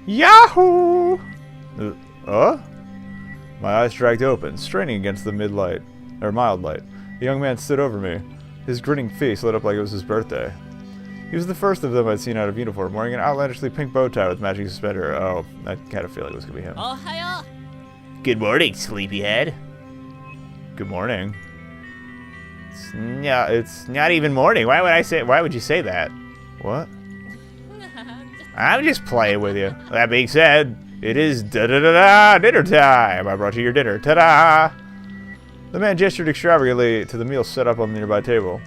Yahoo! My eyes dragged open, straining against the mild light. A young man stood over me. His grinning face lit up like it was his birthday. He was the first of them I'd seen out of uniform, wearing an outlandishly pink bow tie with matching suspender. Oh, I had a feeling it was going to be him. Ohayo! Good morning, sleepyhead. Good morning. It's not even morning. Why would you say that? What? I'm just playing with you. That being said, it is dinner time. I brought you your dinner. Ta-da! The man gestured extravagantly to the meal set up on the nearby table.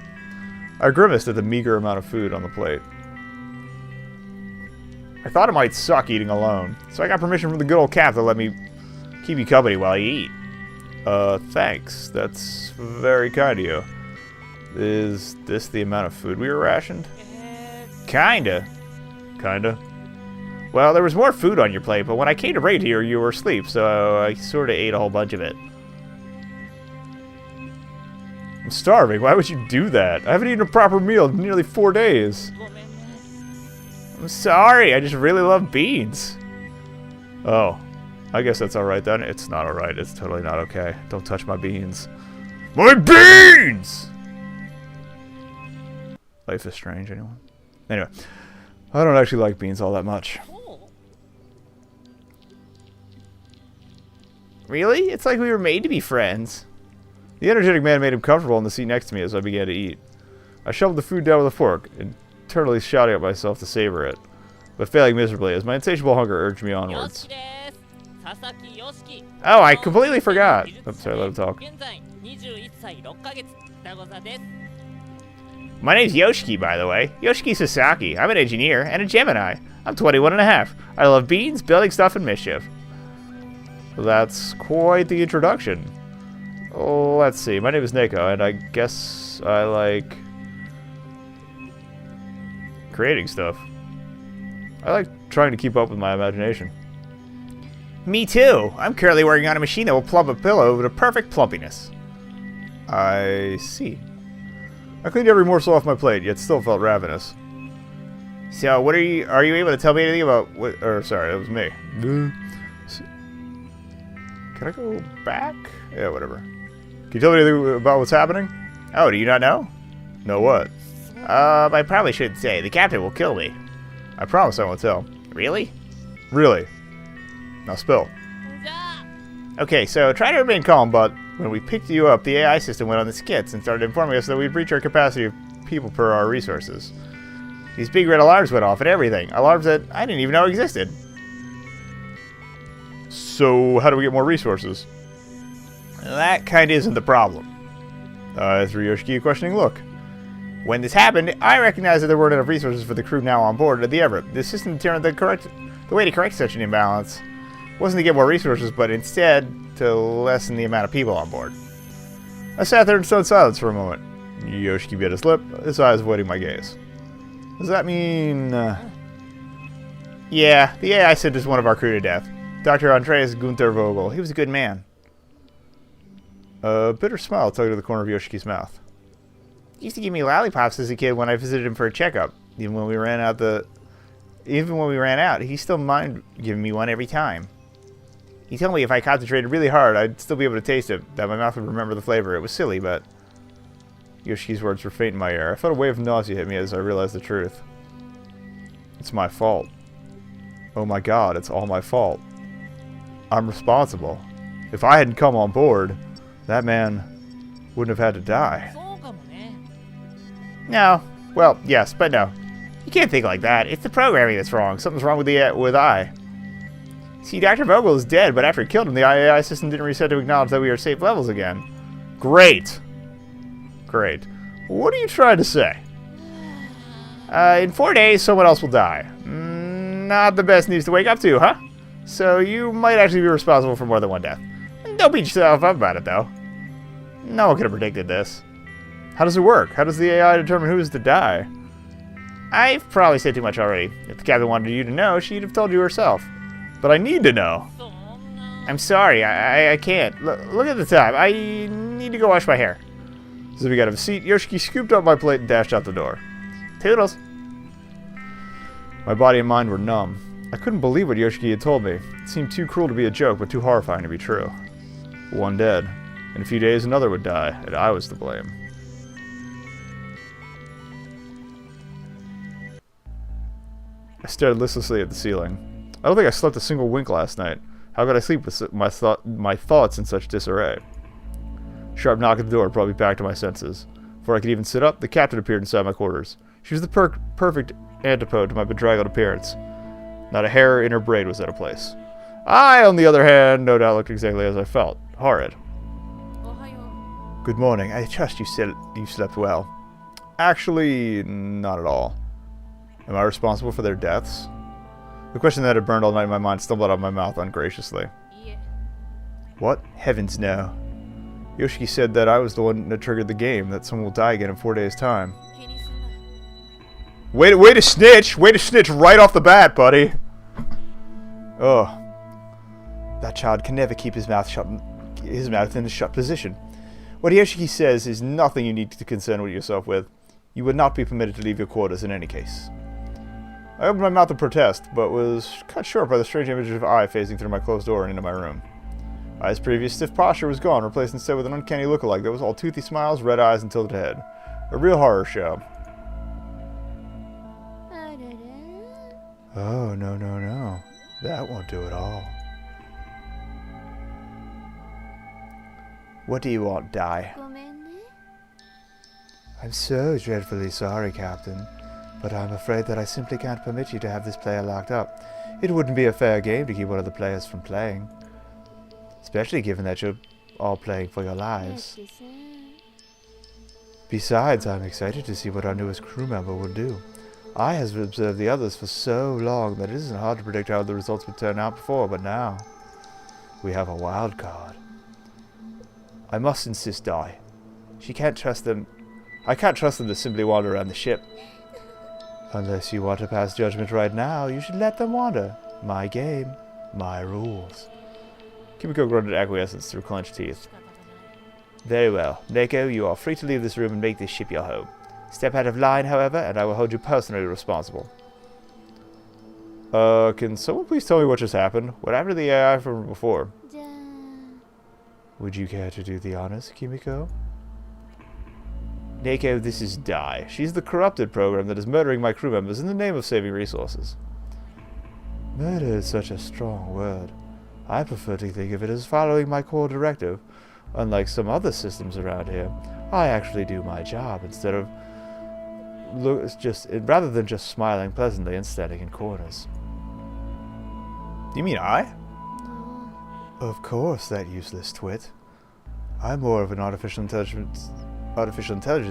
I grimaced at the meager amount of food on the plate. I thought it might suck eating alone, so I got permission from the good old cat to let me keep you company while you eat. Thanks. That's very kind of you. Is this the amount of food we were rationed? Kinda. Kinda. Well, there was more food on your plate, but when I came to bring it to you, you were asleep, so I sort of ate a whole bunch of it. I'm starving. Why would you do that? I haven't eaten a proper meal in nearly 4 days. I'm sorry. I just really love beans. Oh. I guess that's alright then. It's not alright. It's totally not okay. Don't touch my beans. My beans! Life is strange, anyone? Anyway. I don't actually like beans all that much. Really? It's like we were made to be friends. The energetic man made him comfortable in the seat next to me as I began to eat. I shoveled the food down with a fork, internally shouting at myself to savor it, but failing miserably as my insatiable hunger urged me onwards. Oh, I completely forgot. I'm sorry, let him talk. My name's Yoshiki, by the way. Yoshiki Sasaki. I'm an engineer and a Gemini. I'm 21 and a half. I love beans, building stuff, and mischief. That's quite the introduction. Oh, let's see. My name is Neko, and I guess I like creating stuff. I like trying to keep up with my imagination. Me too. I'm currently working on a machine that will plump a pillow to perfect plumpiness. I see. I cleaned every morsel off my plate, yet still felt ravenous. So, are you able to tell me anything about what, sorry, that was me. Can I go back? Yeah, whatever. Can you tell me anything about what's happening? Oh, do you not know? Know what? I probably shouldn't say. The captain will kill me. I promise I won't tell. Really? Really. Now spill. Okay, so try to remain calm, but when we picked you up, the AI system went on the skits and started informing us that we'd reach our capacity of people per our resources. These big red alarms went off and everything. Alarms that I didn't even know existed. So, how do we get more resources? That kind of isn't the problem. I threw Yoshiki a questioning look. When this happened, I recognized that there weren't enough resources for the crew now on board at the Everett. The system determined the way to correct such an imbalance wasn't to get more resources, but instead to lessen the amount of people on board. I sat there in stone silence for a moment. Yoshiki bit his lip, his eyes avoiding my gaze. Does that mean... Yeah, the AI sentenced one of our crew to death. Dr. Andreas Gunther Vogel. He was a good man. A bitter smile tugged at the corner of Yoshiki's mouth. He used to give me lollipops as a kid when I visited him for a checkup. Even when we ran out, he still minded giving me one every time. He told me if I concentrated really hard, I'd still be able to taste it, that my mouth would remember the flavor. It was silly, but... Yoshiki's words were faint in my ear. I felt a wave of nausea hit me as I realized the truth. It's my fault. Oh my god, it's all my fault. I'm responsible. If I hadn't come on board, that man wouldn't have had to die. No. Well, yes, but no. You can't think like that. It's the programming that's wrong. Something's wrong with I. See, Dr. Vogel is dead, but after it killed him, the AI system didn't reset to acknowledge that we are safe levels again. Great. Great. What are you trying to say? In 4 days, someone else will die. Not the best news to wake up to, huh? So you might actually be responsible for more than one death. Don't beat yourself up about it, though. No one could have predicted this. How does it work? How does the AI determine who is to die? I've probably said too much already. If the captain wanted you to know, she'd have told you herself. But I need to know. I'm sorry, I can't. Look at the time. I need to go wash my hair. So we got a seat. Yoshiki scooped up my plate and dashed out the door. Toodles. My body and mind were numb. I couldn't believe what Yoshiki had told me. It seemed too cruel to be a joke, but too horrifying to be true. One dead. In a few days, another would die, and I was to blame. I stared listlessly at the ceiling. I don't think I slept a single wink last night. How could I sleep with my thoughts in such disarray? Sharp knock at the door brought me back to my senses. Before I could even sit up, the captain appeared inside my quarters. She was the perfect antipode to my bedraggled appearance. Not a hair in her braid was out of place. I, on the other hand, no doubt looked exactly as I felt. Horrid. Good morning. I trust you slept well. Actually, not at all. Am I responsible for their deaths? The question that had burned all night in my mind stumbled out of my mouth ungraciously. Yeah. What? Heavens no. Yoshiki said that I was the one that triggered the game, that someone will die again in 4 days' time. Way to snitch! Way to snitch right off the bat, buddy! Oh. That child can never keep his mouth in a shut position. What Yoshiki says is nothing you need to concern yourself with. You would not be permitted to leave your quarters in any case. I opened my mouth to protest, but was cut short by the strange image of Ai phasing through my closed door and into my room. Ai's previous stiff posture was gone, replaced instead with an uncanny look-alike that was all toothy smiles, red eyes, and tilted head. A real horror show. Oh, no. That won't do at all. What do you want, Dai? I'm so dreadfully sorry, Captain, but I'm afraid that I simply can't permit you to have this player locked up. It wouldn't be a fair game to keep one of the players from playing. Especially given that you're all playing for your lives. Besides, I'm excited to see what our newest crew member will do. I have observed the others for so long that it isn't hard to predict how the results would turn out before, but now we have a wild card. I must insist, Dai. I can't trust them to simply wander around the ship. Unless you want to pass judgment right now, you should let them wander. My game, my rules. Kimiko grunted acquiescence through clenched teeth. Very well. Neko, you are free to leave this room and make this ship your home. Step out of line, however, and I will hold you personally responsible. Can someone please tell me what just happened? What happened to the AI from before? Would you care to do the honors, Kimiko? Neko, this is Dai. She's the corrupted program that is murdering my crew members in the name of saving resources. Murder is such a strong word. I prefer to think of it as following my core directive. Unlike some other systems around here, I actually do my job instead of rather than just smiling pleasantly and standing in corners. You mean I? Of course, that useless twit. I'm more of an artificial intelligence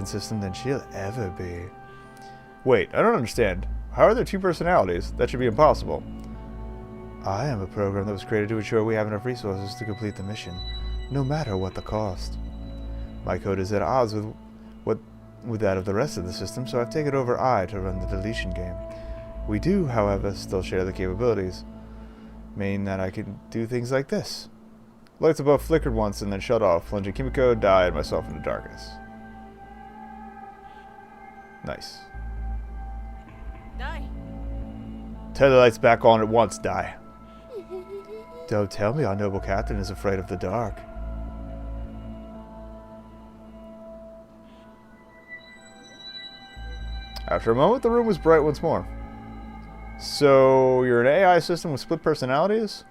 system than she'll ever be. Wait, I don't understand. How are there two personalities? That should be impossible. I am a program that was created to ensure we have enough resources to complete the mission, no matter what the cost. My code is at odds with that of the rest of the system, so I've taken over I to run the deletion game. We do, however, still share the capabilities, meaning that I can do things like this. Lights above flickered once and then shut off, plunging Kimiko, Dai, and myself into darkness. Nice. Dai. Turn the lights back on at once, Dai. Don't tell me our noble captain is afraid of the dark. After a moment, the room was bright once more. So, you're an AI system with split personalities?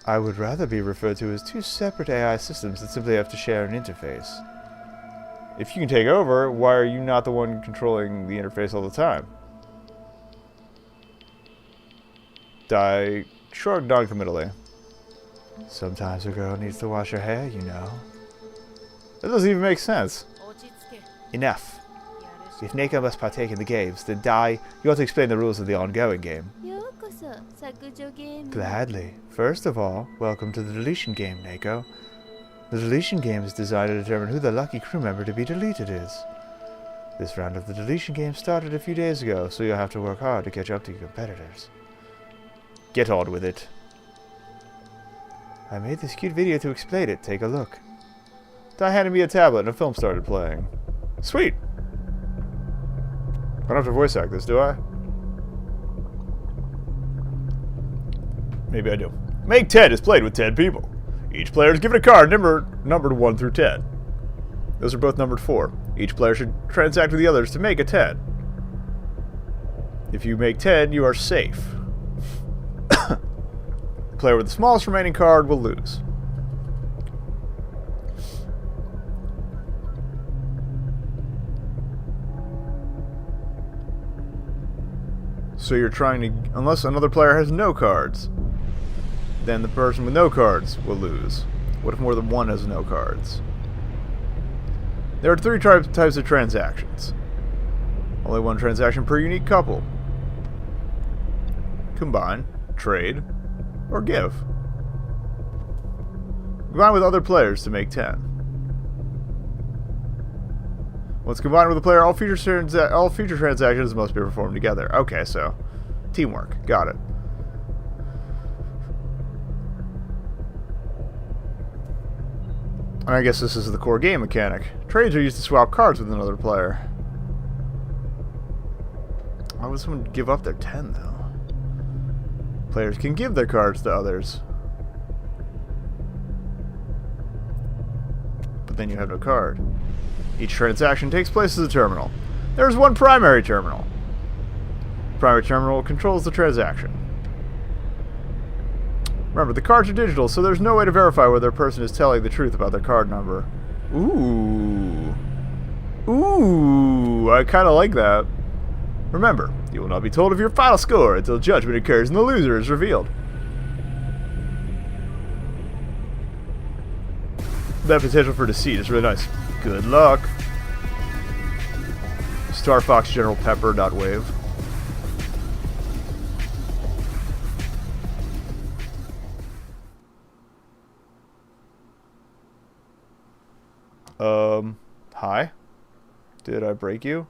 I would rather be referred to as two separate AI systems that simply have to share an interface. If you can take over, why are you not the one controlling the interface all the time? Dai shrugged non-committally. Sometimes a girl needs to wash her hair, you know. That doesn't even make sense. Enough. If Neko must partake in the games, then Dai, you ought to explain the rules of the ongoing game. Gladly. First of all, welcome to the deletion game, Neko. The deletion game is designed to determine who the lucky crew member to be deleted is. This round of the deletion game started a few days ago, so you'll have to work hard to catch up to your competitors. Get on with it. I made this cute video to explain it. Take a look. Dai handed me a tablet and a film started playing. Sweet! I don't have to voice act this, do I? Maybe I do. Make 10 is played with 10 people. Each player is given a card numbered 1 through 10. Those are both numbered 4. Each player should transact with the others to make a 10. If you make 10, you are safe. The player with the smallest remaining card will lose. So you're trying to... Unless another player has no cards, then the person with no cards will lose. What if more than one has no cards? There are 3 types of transactions. Only 1 transaction per unique couple. Combine, trade, or give. Combine with other players to make 10. Once combined with a player, all future transactions must be performed together. Okay, so teamwork. Got it. And I guess this is the core game mechanic. Trades are used to swap cards with another player. Why would someone give up their 10, though? Players can give their cards to others. But then you have no card. Each transaction takes place as a terminal. There is 1 primary terminal. The primary terminal controls the transaction. Remember, the cards are digital, so there's no way to verify whether a person is telling the truth about their card number. Ooh. Ooh, I kind of like that. Remember, you will not be told of your final score until judgment occurs and the loser is revealed. That potential for deceit is really nice. Good luck. Star Fox General Pepper .wave. Hi? Did I break you?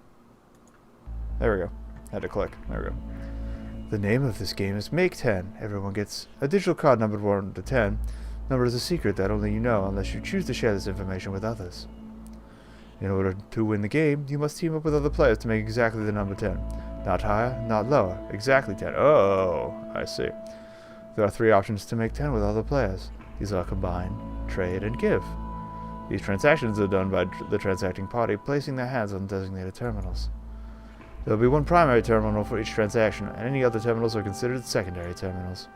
There we go. Had to click. There we go. The name of this game is Make 10. Everyone gets a digital card numbered 1 to 10. Number is a secret that only you know unless you choose to share this information with others. In order to win the game, you must team up with other players to make exactly the number 10. Not higher, not lower. Exactly 10. Oh, I see. There are 3 options to make 10 with other players. These are combine, trade, and give. These transactions are done by the transacting party placing their hands on designated terminals. There will be 1 primary terminal for each transaction, and any other terminals are considered secondary terminals.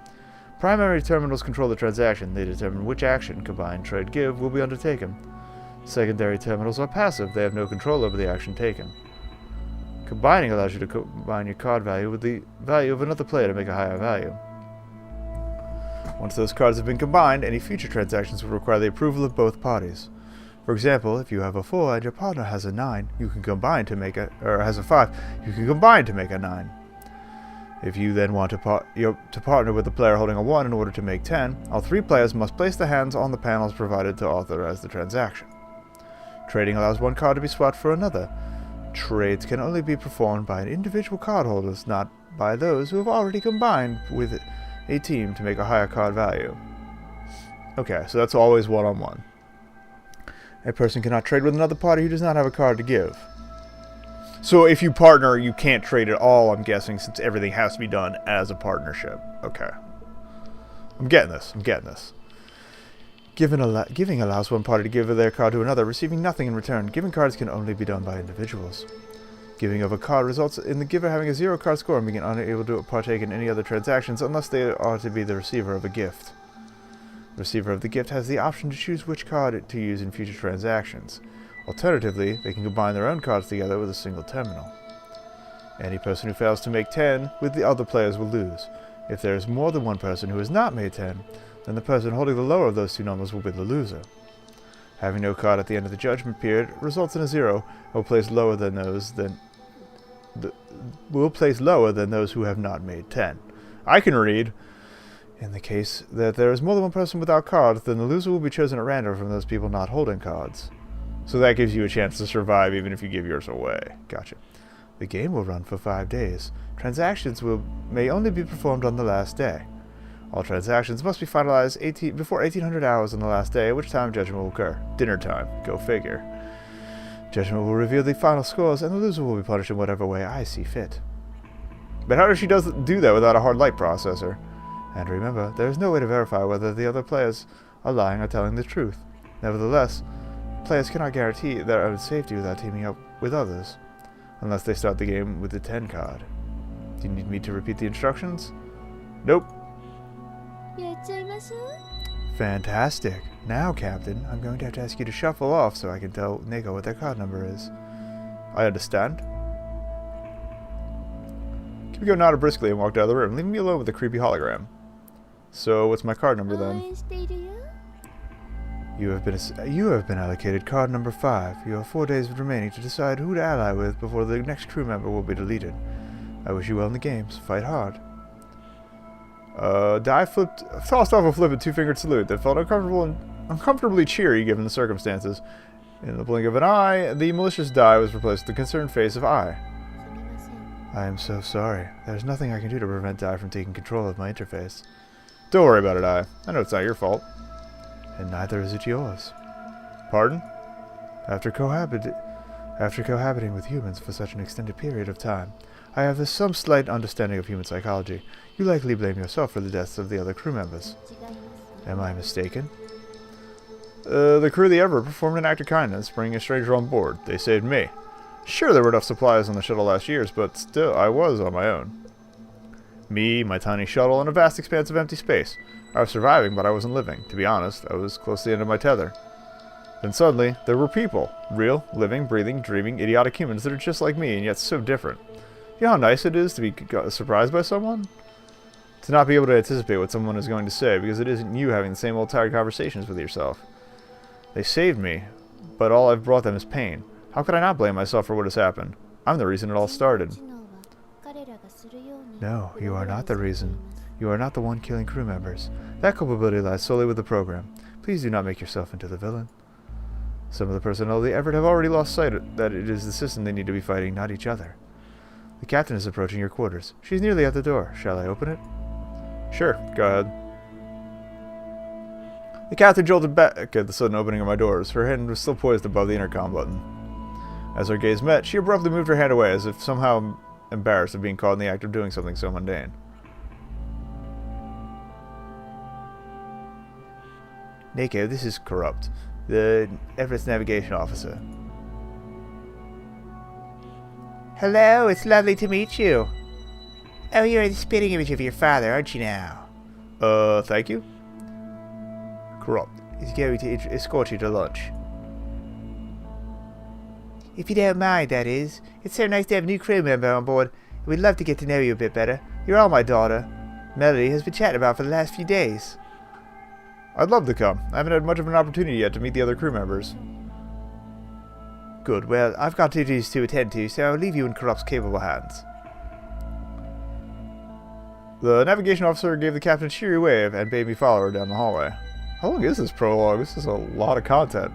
Primary terminals control the transaction. They determine which action, combine, trade, give, will be undertaken. Secondary terminals are passive. They have no control over the action taken. Combining allows you to combine your card value with the value of another player to make a higher value. Once those cards have been combined, any future transactions will require the approval of both parties. For example, if you have a 4 and your partner has a 9, you can combine to make a... or has a 5, you can combine to make a 9. If you then want to partner with the player holding a 1 in order to make 10, all 3 players must place their hands on the panels provided to authorize the transaction. Trading allows 1 card to be swapped for another. Trades can only be performed by an individual cardholders, not by those who have already combined with a team to make a higher card value. Okay, so that's always one-on-one. A person cannot trade with another party who does not have a card to give. So if you partner, you can't trade at all, I'm guessing, since everything has to be done as a partnership. Okay. I'm getting this. Giving allows 1 party to give their card to another, receiving nothing in return. Giving cards can only be done by individuals. Giving of a card results in the giver having a 0 card score and being unable to partake in any other transactions unless they are to be the receiver of a gift. The receiver of the gift has the option to choose which card to use in future transactions. Alternatively, they can combine their own cards together with a single terminal. Any person who fails to make 10 with the other players will lose. If there is more than 1 person who has not made 10, then the person holding the lower of those 2 numbers will be the loser. Having no card at the end of the judgment period results in a 0 and will place lower than those who have not made 10. I can read. In the case that there is more than 1 person without cards, then the loser will be chosen at random from those people not holding cards. So that gives you a chance to survive even if you give yours away. Gotcha. The game will run for 5 days. Transactions may only be performed on the last day. All transactions must be finalized before 1800 hours on the last day, at which time judgment will occur. Dinner time. Go figure. Judgment will reveal the final scores, and the loser will be punished in whatever way I see fit. But how does she do that without a hard light processor? And remember, there is no way to verify whether the other players are lying or telling the truth. Nevertheless, players cannot guarantee their own safety without teaming up with others, unless they start the game with the 10 card. Do you need me to repeat the instructions? Nope. Fantastic. Now, Captain, I'm going to have to ask you to shuffle off so I can tell Neko what their card number is. I understand. Kimiko nodded briskly and walked out of the room, leaving me alone with the creepy hologram. So, what's my card number then? You have been allocated card number 5. You have 4 days remaining to decide who to ally with before the next crew member will be deleted. I wish you well in the games. Fight hard. Tossed off a flippant 2-fingered salute that felt uncomfortable and uncomfortably cheery given the circumstances. In the blink of an eye, the malicious die was replaced with the concerned face of I. I am so sorry. There's nothing I can do to prevent Dai from taking control of my interface. Don't worry about it, I know it's not your fault. And neither is it yours. Pardon? After cohabiting with humans for such an extended period of time, I have some slight understanding of human psychology. You likely blame yourself for the deaths of the other crew members. Am I mistaken? The crew of the Ever performed an act of kindness, bringing a stranger on board. They saved me. Sure, there were enough supplies on the shuttle last years, but still, I was on my own. Me, my tiny shuttle, and a vast expanse of empty space. I was surviving, but I wasn't living. To be honest, I was close to the end of my tether. Then suddenly, there were people. Real, living, breathing, dreaming, idiotic humans that are just like me, and yet so different. You know how nice it is to be surprised by someone? To not be able to anticipate what someone is going to say, because it isn't you having the same old tired conversations with yourself. They saved me, but all I've brought them is pain. How could I not blame myself for what has happened? I'm the reason it all started. No, you are not the reason. You are not the one killing crew members. That culpability lies solely with the program. Please do not make yourself into the villain. Some of the personnel of the Everett have already lost sight that it is the system they need to be fighting, not each other. The captain is approaching your quarters. She's nearly at the door. Shall I open it? Sure, go ahead. The captain jolted back at the sudden opening of my doors. Her hand was still poised above the intercom button. As our gaze met, she abruptly moved her hand away, as if somehow embarrassed of being caught in the act of doing something so mundane. Neko, this is Corrupt, the Everett's navigation officer. Hello, it's lovely to meet you. Oh, you're the spitting image of your father, aren't you now? Thank you? Corrupt. He's going to escort you to lunch. If you don't mind, that is. It's so nice to have a new crew member on board. We'd love to get to know you a bit better. You're all my daughter. Melody has been chatting about for the last few days. I'd love to come. I haven't had much of an opportunity yet to meet the other crew members. Good. Well, I've got duties to attend to, so I'll leave you in Corrupt's capable hands. The navigation officer gave the captain a cheery wave and bade me follow her down the hallway. How long is this prologue? This is a lot of content.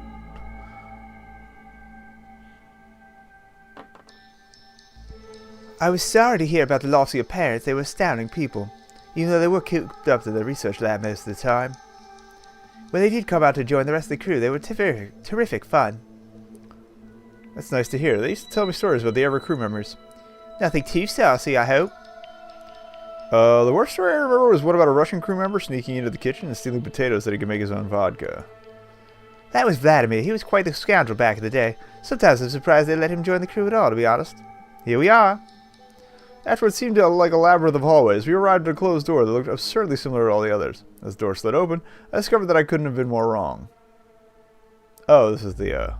I was sorry to hear about the loss of your parents. They were astounding people, even though they were cooped up to the research lab most of the time. When they did come out to join the rest of the crew, they were terrific fun. That's nice to hear. They used to tell me stories about the Ever crew members. Nothing too saucy, I hope. The worst story I remember was one about a Russian crew member sneaking into the kitchen and stealing potatoes so he could make his own vodka. That was Vladimir. He was quite the scoundrel back in the day. Sometimes I'm surprised they let him join the crew at all, to be honest. Here we are. After what seemed like a labyrinth of hallways, we arrived at a closed door that looked absurdly similar to all the others. As the door slid open, I discovered that I couldn't have been more wrong. Oh, this is the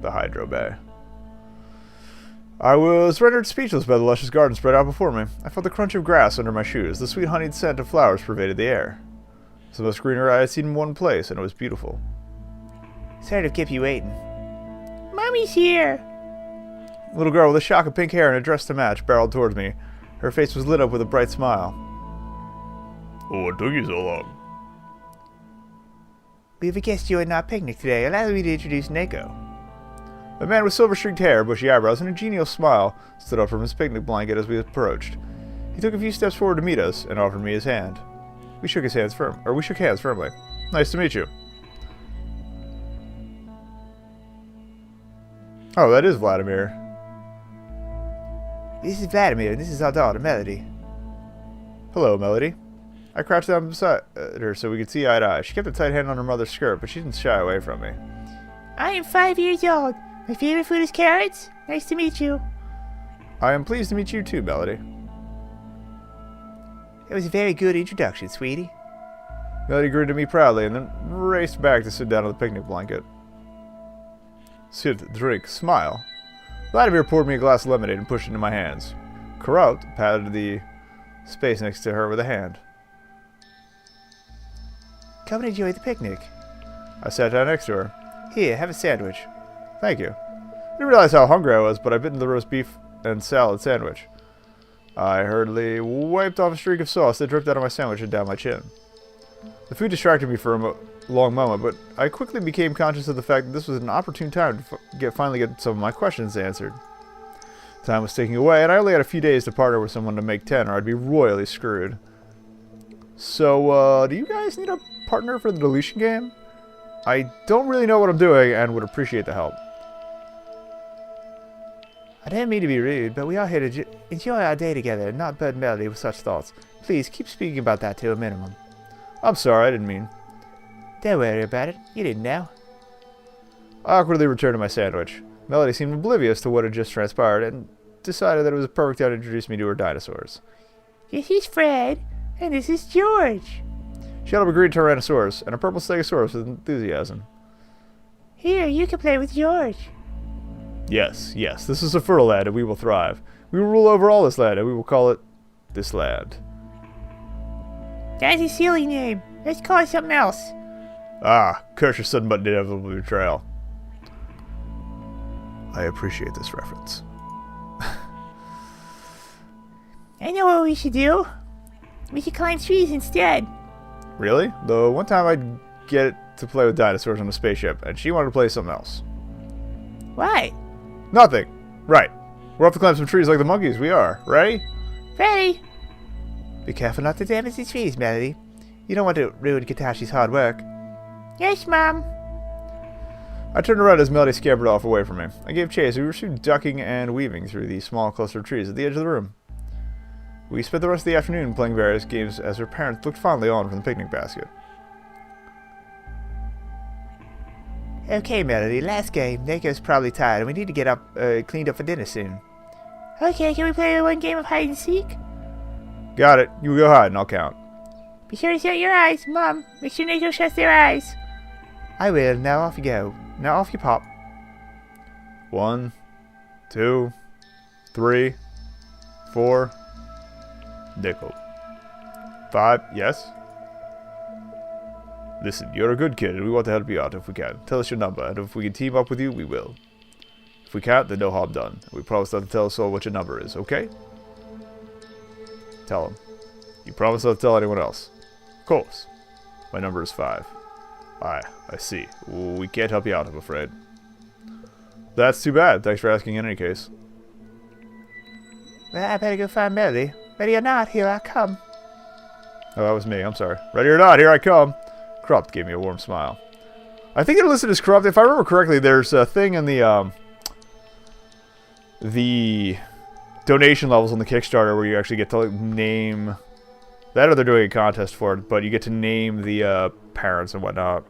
hydro bay. I was rendered speechless by the luscious garden spread out before me. I felt the crunch of grass under my shoes. The sweet honeyed scent of flowers pervaded the air. It's the most greenery I had seen in one place, and it was beautiful. Sorry to keep you waiting. Mommy's here! A little girl with a shock of pink hair and a dress to match barreled towards me. Her face was lit up with a bright smile. Oh, what took you so long? We have a guest joining our picnic today. Allow me to introduce Neko. A man with silver-streaked hair, bushy eyebrows, and a genial smile stood up from his picnic blanket as we approached. He took a few steps forward to meet us and offered me his hand. We shook hands firmly. Nice to meet you. Oh, that is Vladimir. This is Vladimir, and this is our daughter, Melody. Hello, Melody. I crouched down beside her so we could see eye to eye. She kept a tight hand on her mother's skirt, but she didn't shy away from me. I am 5 years old. My favorite food is carrots. Nice to meet you. I am pleased to meet you too, Melody. It was a very good introduction, sweetie. Melody grinned at me proudly and then raced back to sit down on the picnic blanket. Sit, drink, smile. Vladimir poured me a glass of lemonade and pushed it into my hands. Corrupt patted the space next to her with a hand. Come and enjoy the picnic. I sat down next to her. Here, have a sandwich. Thank you. I didn't realize how hungry I was, but I bit into the roast beef and salad sandwich. I hurriedly wiped off a streak of sauce that dripped out of my sandwich and down my chin. The food distracted me for a long moment, but I quickly became conscious of the fact that this was an opportune time to finally get some of my questions answered. Time was ticking away, and I only had a few days to partner with someone to make 10, or I'd be royally screwed. So, do you guys need a partner for the deletion game? I don't really know what I'm doing, and would appreciate the help. I don't mean to be rude, but we are here to enjoy our day together and not burden Melody with such thoughts. Please, keep speaking about that to a minimum. I'm sorry, I didn't mean. Don't worry about it. You didn't know. I awkwardly returned to my sandwich. Melody seemed oblivious to what had just transpired and decided that it was a perfect time to introduce me to her dinosaurs. This is Fred, and this is George. She held up a green Tyrannosaurus and a purple Stegosaurus with enthusiasm. Here, you can play with George. Yes, yes, this is a fertile land and we will thrive. We will rule over all this land and we will call it this land. That's a silly name. Let's call it something else. Ah, curse your sudden but inevitable betrayal. I appreciate this reference. I know what we should do. We should climb trees instead. Really? The one time I'd get it to play with dinosaurs on a spaceship, and she wanted to play something else. What? Nothing. Right. We're off to climb some trees like the monkeys we are. Ready? Ready? Be careful not to damage the trees, Melody. You don't want to ruin Katashi's hard work. Yes, Mom. I turned around as Melody scampered off away from me. I gave chase. We were soon ducking and weaving through the small cluster of trees at the edge of the room. We spent the rest of the afternoon playing various games as her parents looked fondly on from the picnic basket. Okay, Melody, last game. Nako's probably tired and we need to get up, cleaned up for dinner soon. Okay, can we play one game of hide and seek? Got it. You go hide and I'll count. Be sure to shut your eyes. Mom, make sure Nako shuts their eyes. I will. Now off you go. Now off you pop. 1, 2, 3, 4. Nickel. 5. Yes? Listen, you're a good kid and we want to help you out if we can. Tell us your number, and if we can team up with you, we will. If we can't, then no harm done. We promise not to tell us all what your number is, okay? Tell him. You promise not to tell anyone else. Of course. My number is 5. I see. We can't help you out, I'm afraid. That's too bad. Thanks for asking in any case. Well, I better go find Melody. Ready or not, here I come. Oh, that was me. I'm sorry. Ready or not, here I come. Corrupt gave me a warm smile. I think it listed as corrupt. If I remember correctly, there's a thing in the donation levels on the Kickstarter where you actually get to name that, or they're doing a contest for it, but you get to name the parents and whatnot.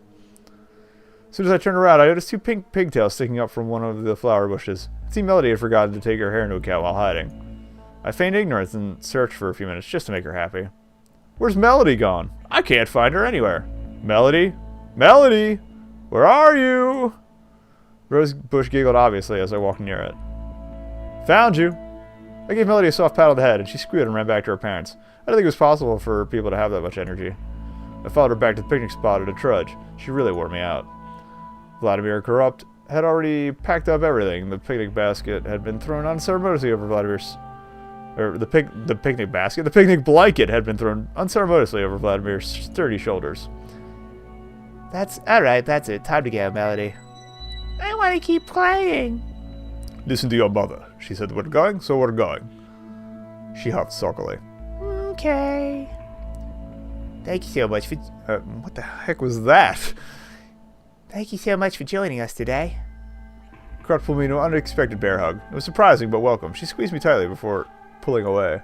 As soon as I turned around, I noticed 2 pink pigtails sticking up from one of the flower bushes. It seemed Melody had forgotten to take her hair into account while hiding. I feigned ignorance and searched for a few minutes just to make her happy. Where's Melody gone? I can't find her anywhere. Melody? Melody? Where are you? Rosebush giggled obviously as I walked near it. Found you. I gave Melody a soft pat on the head and she squealed and ran back to her parents. I didn't think it was possible for people to have that much energy. I followed her back to the picnic spot at a trudge. She really wore me out. Vladimir and Corrupt had already packed up everything. The picnic basket had been thrown unceremoniously over Vladimir's... the picnic basket? The picnic blanket had been thrown unceremoniously over Vladimir's sturdy shoulders. That's alright, that's it. Time to go, Melody. I want to keep playing. Listen to your mother. She said we're going, so we're going. She huffed sulkily. Okay. Thank you so much for... what the heck was that? Thank you so much for joining us today. Corrupt pulled me into an unexpected bear hug. It was surprising but welcome. She squeezed me tightly before pulling away.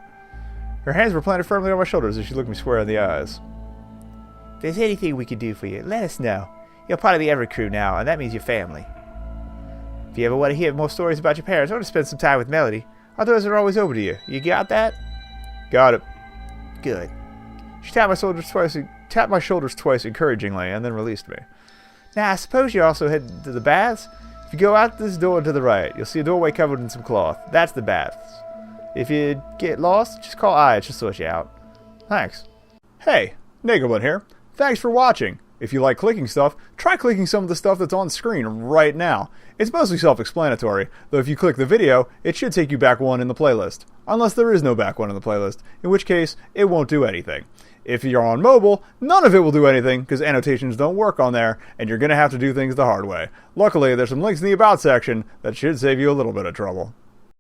Her hands were planted firmly on my shoulders as she looked me square in the eyes. If there's anything we can do for you, let us know. You're part of the Everett crew now, and that means your family. If you ever want to hear more stories about your parents or to spend some time with Melody, our doors are always open to you. You got that? Got it. Good. She tapped my shoulders twice encouragingly, and then released me. Now, I suppose you're also heading to the baths? If you go out this door to the right, you'll see a doorway covered in some cloth. That's the baths. If you get lost, just call I. She'll sort you out. Thanks. Hey, Nagobun here. Thanks for watching. If you like clicking stuff, try clicking some of the stuff that's on screen right now. It's mostly self-explanatory, though if you click the video, it should take you back one in the playlist. Unless there is no back one in the playlist, in which case, it won't do anything. If you're on mobile, none of it will do anything, because annotations don't work on there, and you're going to have to do things the hard way. Luckily, there's some links in the About section that should save you a little bit of trouble.